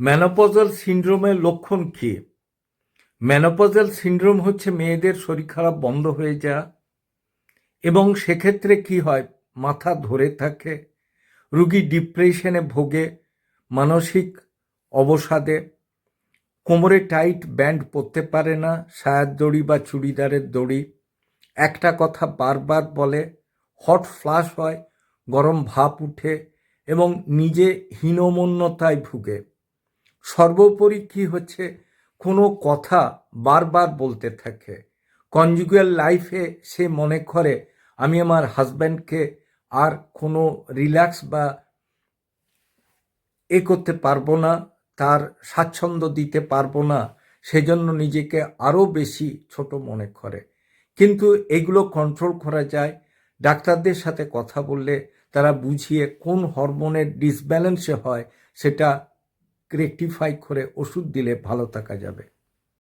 Menopausal সিনড্রোমের লক্ষণ কি? Menopausal syndrome হচ্ছে মেয়েদের শরীর খারাপ বন্ধ হয়ে যাওয়া, এবং সেক্ষেত্রে কি হয়, মাথা ধরে থাকে, রুগী ডিপ্রেশনে ভোগে, মানসিক অবসাদে, কোমরে টাইট ব্যান্ড পরতে পারে না, সায়ার দড়ি বা চুড়িদারের দড়ি, একটা কথা বারবার বলে, হট ফ্লাশ হয়, গরম ভাপ উঠে এবং নিজে হীনমন্যতায় ভুগে। সর্বোপরি কি হচ্ছে, কোনো কথা বারবার বলতে থাকে। কনজুগাল লাইফে সে মনে করে আমি আমার হাজব্যান্ডকে আর কোনো রিল্যাক্স বা করতে পারবো না, তার স্বাচ্ছন্দ্য দিতে পারবো না, সেজন্য নিজেকে আরও বেশি ছোট মনে করে। কিন্তু এগুলো কন্ট্রোল করা যায়। ডাক্তারদের সাথে কথা বললে তারা বুঝিয়ে কোন হরমোনের ডিসব্যালেন্সে হয় সেটা রেকটিফাই করে ওষুধ দিলে ভালো থাকা যাবে।